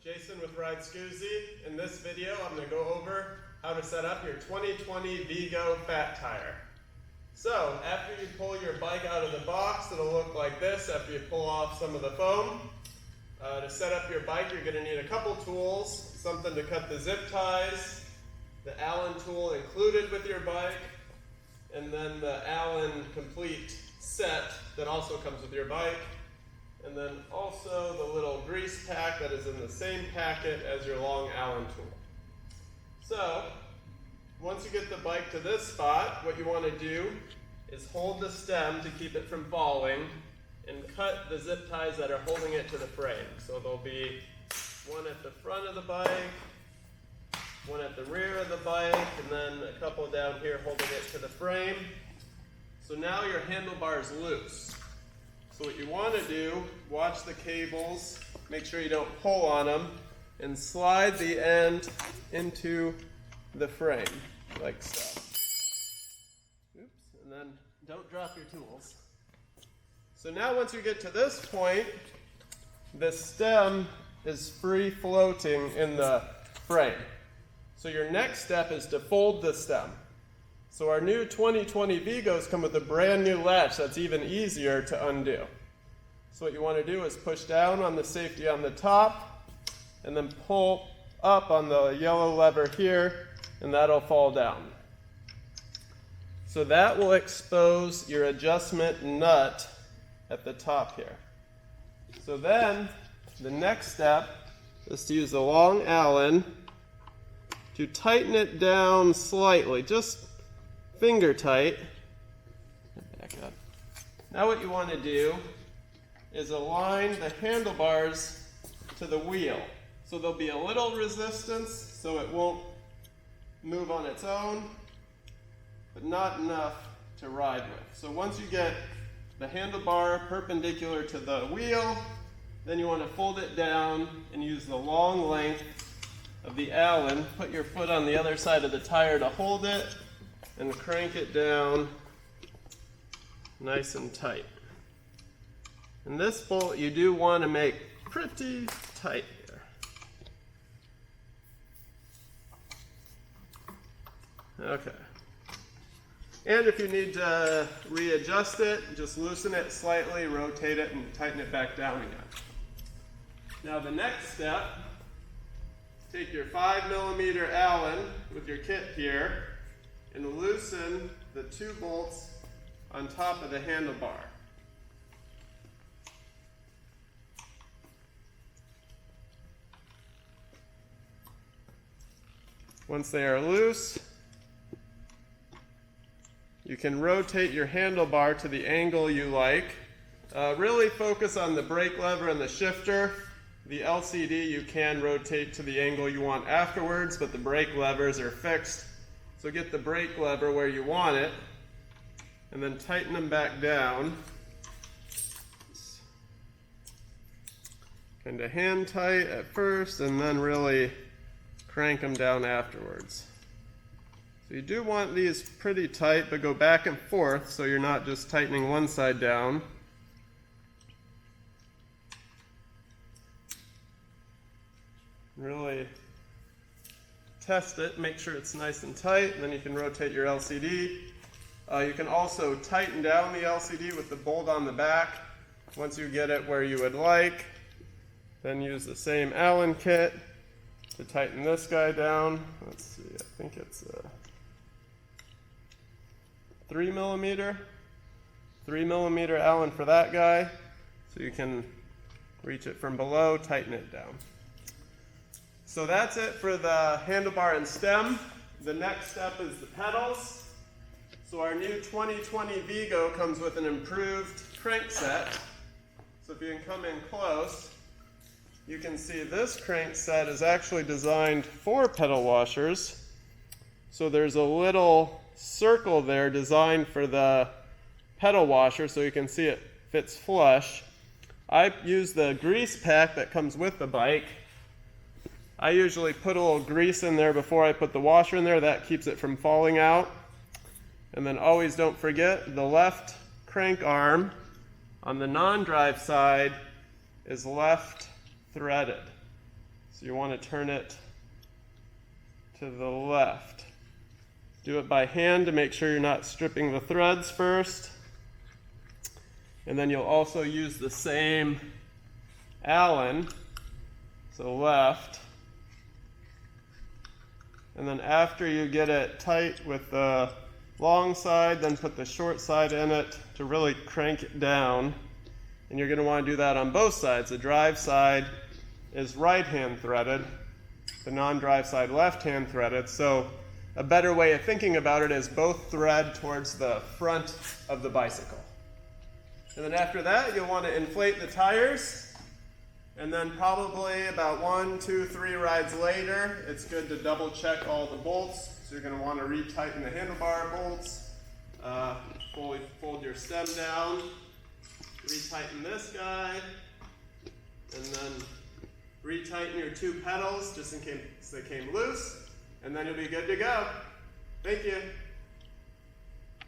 Jason with Ride Scoozy. In this video, I'm going to go over how to set up your 2020 VeeGo Fat Tire. So, after you pull your bike out of the box, it'll look like this after you pull off some of the foam. To set up your bike, you're going to need a couple tools, something to cut the zip ties, the Allen tool included with your bike, and then the Allen complete set that also comes with your bike. And then also the little grease pack that is in the same packet as your long Allen tool. So, once you get the bike to this spot, what you want to do is hold the stem to keep it from falling and cut the zip ties that are holding it to the frame. So there'll be one at the front of the bike, one at the rear of the bike, and then a couple down here holding it to the frame. So now your handlebar is loose. So what you want to do, watch the cables, make sure you don't pull on them, and slide the end into the frame, like so. Oops, and then don't drop your tools. So now once you get to this point, the stem is free floating in the frame. So your next step is to fold the stem. So our new 2020 VeeGos come with a brand new latch that's even easier to undo. So what you want to do is push down on the safety on the top and then pull up on the yellow lever here, and that'll fall down. So that will expose your adjustment nut at the top here. So then the next step is to use the long Allen to tighten it down slightly, just finger tight. Back up. Now what you want to do is align the handlebars to the wheel. So there'll be a little resistance so it won't move on its own, but not enough to ride with. So once you get the handlebar perpendicular to the wheel, then you want to fold it down and use the long length of the Allen. Put your foot on the other side of the tire to hold it and crank it down nice and tight. And this bolt you do want to make pretty tight here. Okay. And if you need to readjust it, just loosen it slightly, rotate it, and tighten it back down again. Now the next step, take your 5mm Allen with your kit here and loosen the two bolts on top of the handlebar. Once they are loose, you can rotate your handlebar to the angle you like. Really focus on the brake lever and the shifter. The LCD you can rotate to the angle you want afterwards, but the brake levers are fixed. So get the brake lever where you want it, and then tighten them back down. Kind of hand tight at first, and then really crank them down afterwards. So you do want these pretty tight, but go back and forth so you're not just tightening one side down. Really test it, make sure it's nice and tight, and then you can rotate your LCD. You can also tighten down the LCD with the bolt on the back. Once you get it where you would like, then use the same Allen kit to tighten this guy down. Let's see, I think it's 3mm Allen for that guy, so you can reach it from below, tighten it down. So that's it for the handlebar and stem. The next step is the pedals. So our new 2020 VeeGo comes with an improved crank set. So if you can come in close, you can see this crank set is actually designed for pedal washers. So there's a little circle there designed for the pedal washer so you can see it fits flush. I use the grease pack that comes with the bike. I usually put a little grease in there before I put the washer in there. That keeps it from falling out. And then always don't forget the left crank arm on the non-drive side is left threaded. So you want to turn it to the left. Do it by hand to make sure you're not stripping the threads first. And then you'll also use the same Allen, so left. And then after you get it tight with the long side, then put the short side in it to really crank it down. And you're going to want to do that on both sides. The drive side is right-hand threaded, the non-drive side left-hand threaded. So a better way of thinking about it is both thread towards the front of the bicycle. And then after that, you'll want to inflate the tires. And then probably about 1, 2, 3 rides later, it's good to double check all the bolts. So you're going to want to retighten the handlebar bolts, fully fold your stem down, retighten this guy, and then retighten your 2 pedals just in case they came loose, and then you'll be good to go. Thank you.